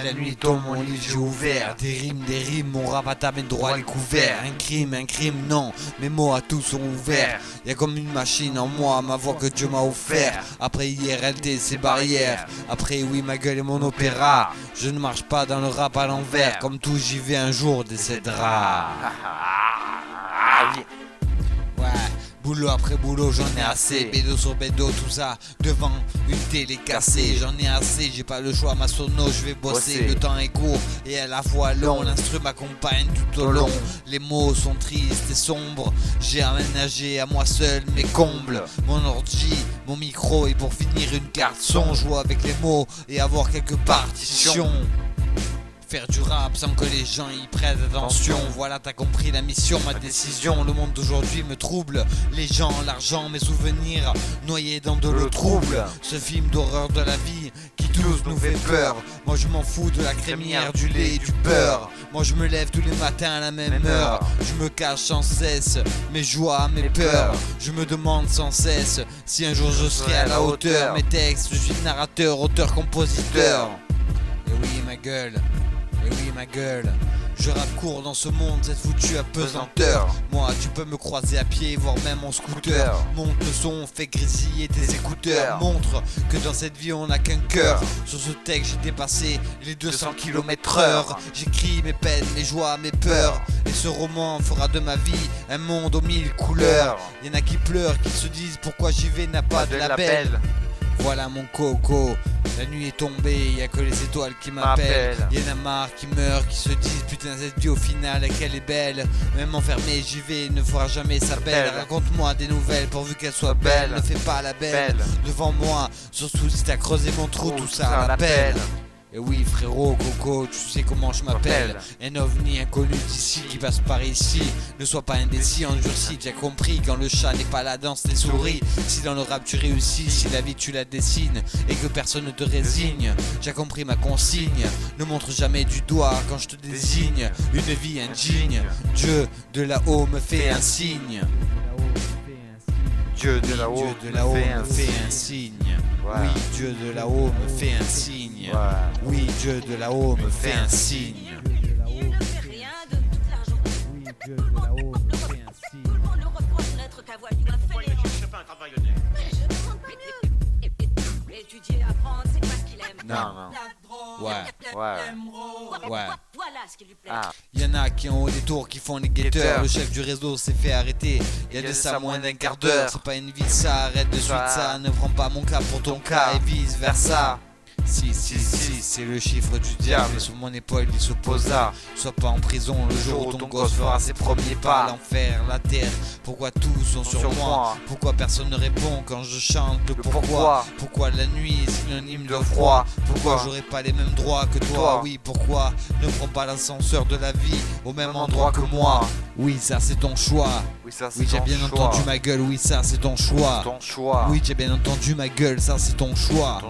La nuit tombe, mon livre j'ai ouvert. Des rimes, mon rap à ta main droit les couverts. Un crime, non, mes mots à tous sont ouverts. Y'a comme une machine en moi, ma voix que Dieu m'a offert. Après IRLT, ses barrières. Après oui, ma gueule et mon opéra. Je ne marche pas dans le rap à l'envers. Comme tout, j'y vais un jour, décédera. Ouais, boulot après boulot, j'en ai assez. Bédo sur bédo, tout ça, devant une télé cassée. J'en ai assez, j'ai pas le choix, ma sono, je vais bosser. Le temps est court et à la fois long. L'instru m'accompagne tout au long. Les mots sont tristes et sombres. J'ai aménagé à moi seul mes combles. Mon ordi, mon micro et pour finir une carte son. Jouer avec les mots et avoir quelques partitions. Faire du rap sans que les gens y prêtent attention. Voilà, t'as compris la mission, ma décision. Le monde d'aujourd'hui me trouble. Les gens, l'argent, mes souvenirs noyés dans de l'eau trouble. Ce film d'horreur de la vie qui tous nous fait peur. Moi je m'en fous de la crémière, du lait et du beurre. Moi je me lève tous les matins à la même heure. Je me cache sans cesse mes joies, mes peurs. Je me demande sans cesse si un jour je serai à la hauteur. Mes textes, je suis narrateur, auteur, compositeur. Et oui ma gueule. Et oui ma gueule, je rappe court dans ce monde, cette foutue apesanteur. Moi tu peux me croiser à pied, voire même en scooter. Monte le son, fais grésiller tes écouteurs. Montre que dans cette vie on n'a qu'un cœur. Sur ce texte j'ai dépassé les 200 km/h. J'écris mes peines, mes joies, mes peurs. Et ce roman fera de ma vie un monde aux 1000 couleurs. Y'en a qui pleurent, qui se disent pourquoi j'y vais n'a pas de label. Voilà mon coco, la nuit est tombée, y'a que les étoiles qui m'appellent. Y'en a marre qui meurent, qui se disent putain cette vie au final qu'elle est belle. Même enfermé j'y vais, ne fera jamais sa belle. Raconte-moi des nouvelles pourvu qu'elles soient belles. Ne fais pas la belle devant moi, surtout si t'as creusé mon trou, tout ça à l'appel. Et oui frérot, coco, tu sais comment je m'appelle. Un ovni inconnu d'ici qui passe par ici. Ne sois pas indécis, endurci, t'as compris. Quand le chat n'est pas là, danse les souris. Si dans le rap tu réussis, si la vie tu la dessines et que personne ne te résigne. J'ai compris ma consigne, ne montre jamais du doigt quand je te désigne. Une vie indigne, Dieu de là-haut me fait un signe. Dieu de là-haut me fait un signe. Oui, Dieu de là-haut me fait un signe. Oui, Dieu de là-haut me fait un signe. Il ne fait rien de toute la journée. Oui, Dieu de là-haut me fait un signe. On le reproche d'être qu'avoir du fait. Je fais un travail honnête. Mais je ne demande pas mieux. Étudier, apprendre, c'est pas ce qu'il aime. Non. Voilà ce qui lui plaît. Y'en a qui ont des tours qui font les guetteurs. Le chef du réseau s'est fait arrêter. Y'a de ça moins d'un quart d'heure. C'est pas une vie ça, arrête de suite ça. Ne prends pas mon cas pour ton cas et vice versa. Si, c'est le chiffre du diable. Et sur mon épaule il s'opposa. Sois pas en prison le jour où ton gosse fera ses premiers pas. L'enfer, la terre, pourquoi tous sont sur moi? Pourquoi personne ne répond quand je chante le pourquoi? Pourquoi la nuit est synonyme de froid? Pourquoi j'aurais pas les mêmes droits que toi? Oui, pourquoi ne prends pas l'ascenseur de la vie au même endroit que moi? Oui, ça c'est ton choix. Oui, j'ai bien entendu ma gueule. Oui, ça c'est ton choix. Oui, j'ai bien entendu ma gueule. Ça c'est ton choix.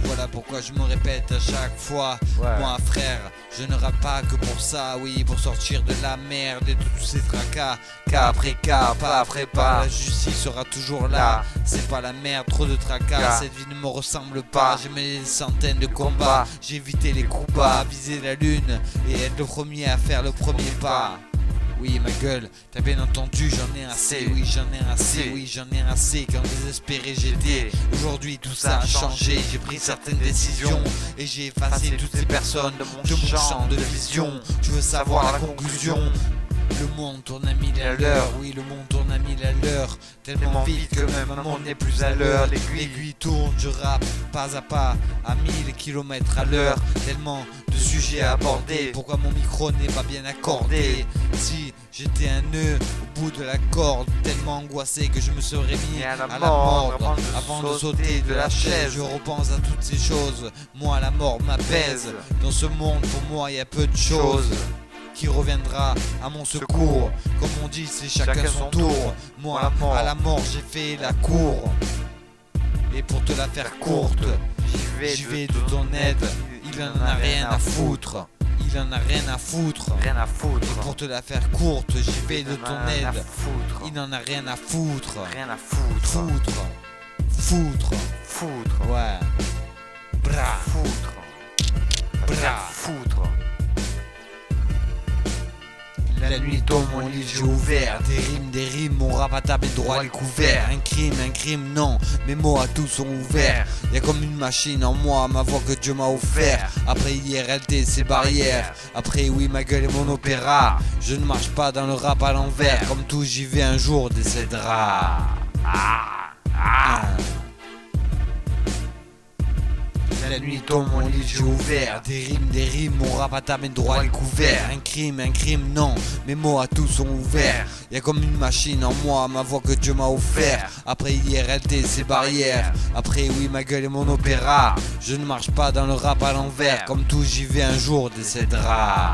Voilà pourquoi je me répète à chaque fois. Moi frère, je ne rappe pas que pour ça. Oui, pour sortir de la merde et de tous ces tracas. Cas après cas, pas après pas. La justice sera toujours là. C'est pas la merde, trop de tracas. Cette vie ne me ressemble pas. J'ai mené des centaines de combats. J'ai évité les coups bas, viser la lune et être le premier à faire le premier pas. Oui ma gueule, t'as bien entendu, j'en ai assez. Oui j'en ai assez, oui j'en ai assez. Quand désespéré j'étais, aujourd'hui tout ça a changé. J'ai pris certaines décisions et j'ai effacé toutes ces personnes de mon champ de vision. Tu veux savoir la conclusion? Le monde tourne à 1000 à l'heure, oui le monde tourne à 1000 à l'heure. Tellement vite que même un monde n'est plus à l'heure. L'aiguille tourne, je rappe pas à pas à 1000 km à l'heure. Tellement de sujets à aborder, pourquoi mon micro n'est pas bien accordé? Si j'étais un nœud au bout de la corde, tellement angoissé que je me serais mis à la mort avant de sauter de la chaise. Je repense à toutes ces choses, moi la mort m'apaise. Dans ce monde pour moi y a peu de choses qui reviendra à mon secours. Comme on dit, c'est chacun son tour. Moi, à la mort, j'ai fait la cour. Et pour te la faire courte, j'y vais de ton aide. Il en a rien à foutre. Il en a rien à foutre. Et pour te la faire courte, j'y vais de ton aide. Il en a rien à foutre. Foutre. Ouais. Bra. lit, j'ai ouvert. Des rimes, mon rap a tapé droit le couvert. Un crime, non, mes mots à tous sont ouverts. Y'a comme une machine en moi, ma voix que Dieu m'a offert. Après IRLT, ses barrières. Après oui, ma gueule est mon opéra. Je ne marche pas dans le rap à l'envers. Comme tout, j'y vais un jour, décédera. La nuit tombe, mon lit j'ai ouvert. Des rimes, mon rap a tapé droit le couvert. Un crime, non, mes mots à tous sont ouverts. Y'a comme une machine en moi, ma voix que Dieu m'a offert. Après IRLT, ses barrières. Après oui, ma gueule est mon opéra. Je ne marche pas dans le rap à l'envers. Comme tout, j'y vais un jour, décédera.